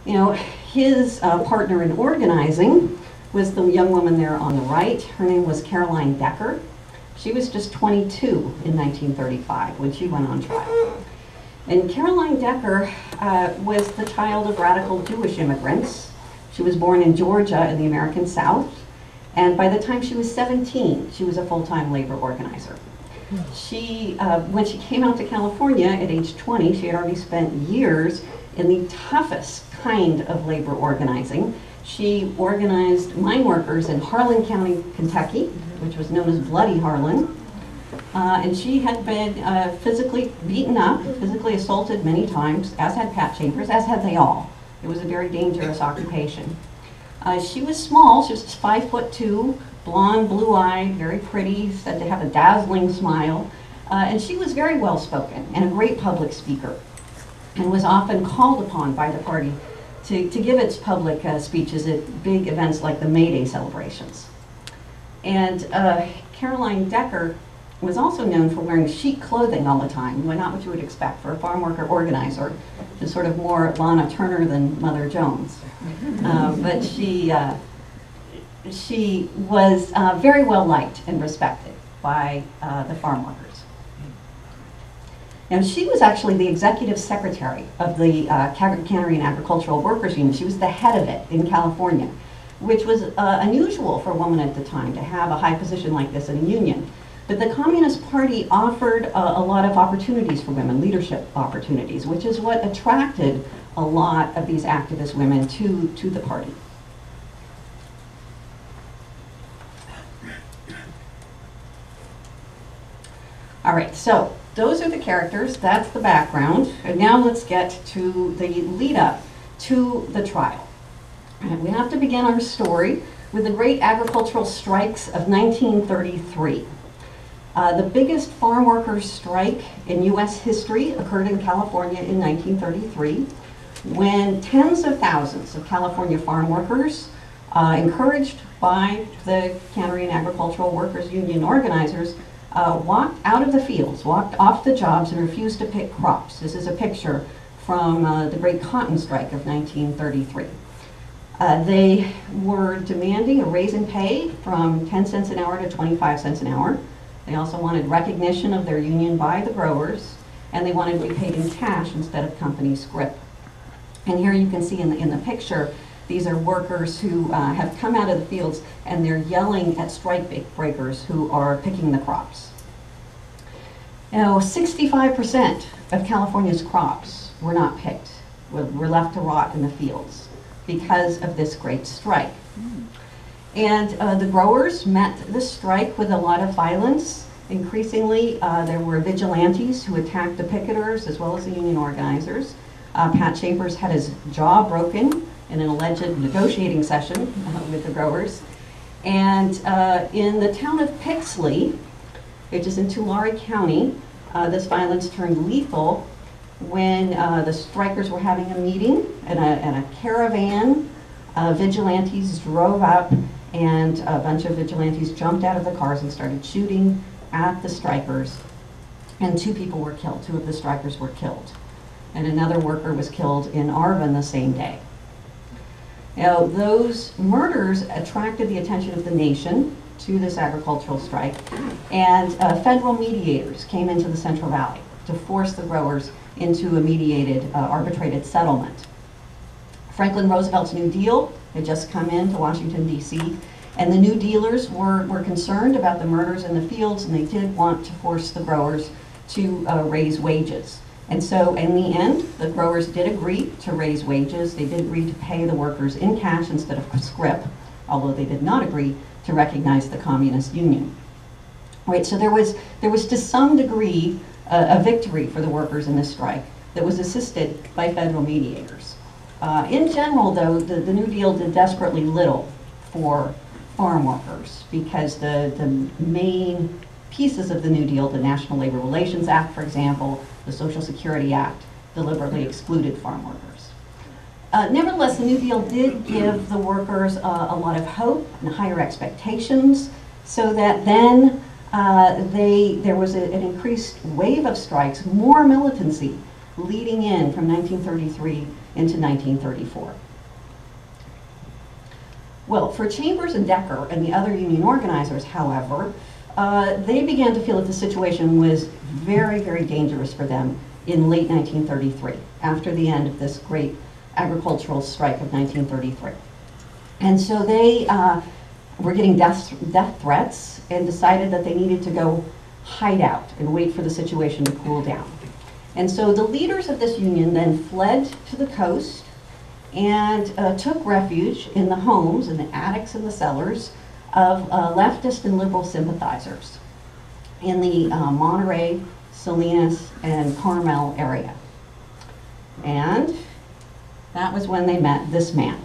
You know, his partner in organizing was the young woman there on the right. Her name was Caroline Decker. She was just 22 in 1935 when she went on trial. And Caroline Decker was the child of radical Jewish immigrants. She was born in Georgia in the American South. And by the time she was 17, she was a full-time labor organizer. She, when she came out to California at age 20, she had already spent years in the toughest kind of labor organizing. She organized mine workers in Harlan County, Kentucky, which was known as Bloody Harlan. And she had been physically beaten up, physically assaulted many times, as had Pat Chambers, as had they all. It was a very dangerous occupation. She was small, she was 5'2", blonde, blue-eyed, very pretty, said to have a dazzling smile. And she was very well-spoken and a great public speaker, and was often called upon by the party to give its public speeches at big events like the May Day celebrations. And Caroline Decker was also known for wearing chic clothing all the time, not what you would expect for a farm worker organizer, just sort of more Lana Turner than Mother Jones. But she was very well liked and respected by the farm workers. And she was actually the executive secretary of the Cannery and Agricultural Workers Union. She was the head of it in California, which was unusual for a woman at the time to have a high position like this in a union. But the Communist Party offered a lot of opportunities for women, leadership opportunities, which is what attracted a lot of these activist women to the party. All right, so those are the characters, that's the background, and now let's get to the lead up to the trial. And we have to begin our story with the great agricultural strikes of 1933. The biggest farm workers' strike in U.S. history occurred in California in 1933, when tens of thousands of California farm workers, encouraged by the Cannery and Agricultural Workers Union organizers, walked out of the fields, walked off the jobs, and refused to pick crops. This is a picture from the Great Cotton Strike of 1933. They were demanding a raise in pay from 10 cents an hour to 25 cents an hour. They also wanted recognition of their union by the growers, and they wanted to be paid in cash instead of company scrip. And here you can see in the picture, these are workers who have come out of the fields, and they're yelling at strike breakers who are picking the crops. Now, 65% of California's crops were not picked, were left to rot in the fields because of this great strike. And the growers met the strike with a lot of violence. Increasingly, there were vigilantes who attacked the picketers as well as the union organizers. Pat Chambers had his jaw broken in an alleged negotiating session with the growers. And in the town of Pixley, which is in Tulare County, this violence turned lethal when the strikers were having a meeting and a caravan of vigilantes drove up, and a bunch of vigilantes jumped out of the cars and started shooting at the strikers, and 2 people were killed. 2 of the strikers were killed, and another worker was killed in Arvin the same day. Now, those murders attracted the attention of the nation to this agricultural strike, and federal mediators came into the Central Valley to force the growers into a mediated, arbitrated settlement. Franklin Roosevelt's New Deal had just come into Washington, D.C., and the New Dealers were concerned about the murders in the fields, and they did want to force the growers to raise wages. And so in the end, the growers did agree to raise wages. They did agree to pay the workers in cash instead of scrip, although they did not agree to recognize the Communist Union. Right, so there was to some degree a victory for the workers in this strike that was assisted by federal mediators. In general, though, the New Deal did desperately little for farm workers, because the main pieces of the New Deal, the National Labor Relations Act, for example, the Social Security Act, deliberately excluded farm workers. Nevertheless, the New Deal did give the workers a lot of hope and higher expectations, so that then there was an increased wave of strikes, more militancy leading in from 1933 into 1934. Well, for Chambers and Decker and the other union organizers, however, they began to feel that the situation was very, very dangerous for them in late 1933, after the end of this great agricultural strike of 1933. And so they were getting death threats and decided that they needed to go hide out and wait for the situation to cool down. And so the leaders of this union then fled to the coast and took refuge in the homes, in the attics and the cellars of leftist and liberal sympathizers in the Monterey, Salinas, and Carmel area. And that was when they met this man.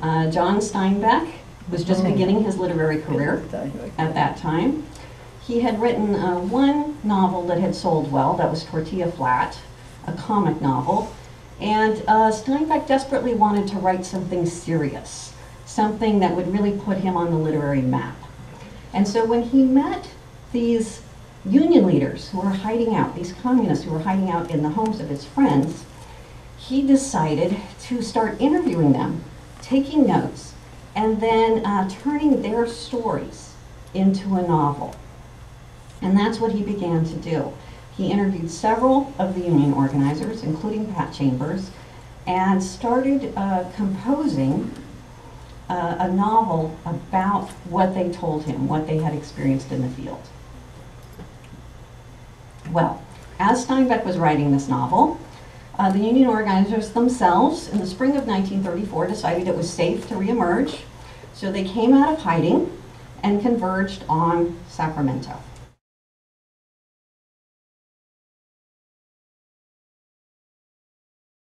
John Steinbeck was just beginning his literary career at that time. He had written one novel that had sold well, that was Tortilla Flat, a comic novel. And Steinbeck desperately wanted to write something serious, something that would really put him on the literary map. And so when he met these union leaders who were hiding out, these communists who were hiding out in the homes of his friends, he decided to start interviewing them, taking notes, and then turning their stories into a novel. And that's what he began to do. He interviewed several of the union organizers, including Pat Chambers, and started composing a novel about what they told him, what they had experienced in the field. Well, as Steinbeck was writing this novel, the union organizers themselves, in the spring of 1934, decided it was safe to reemerge, so they came out of hiding and converged on Sacramento.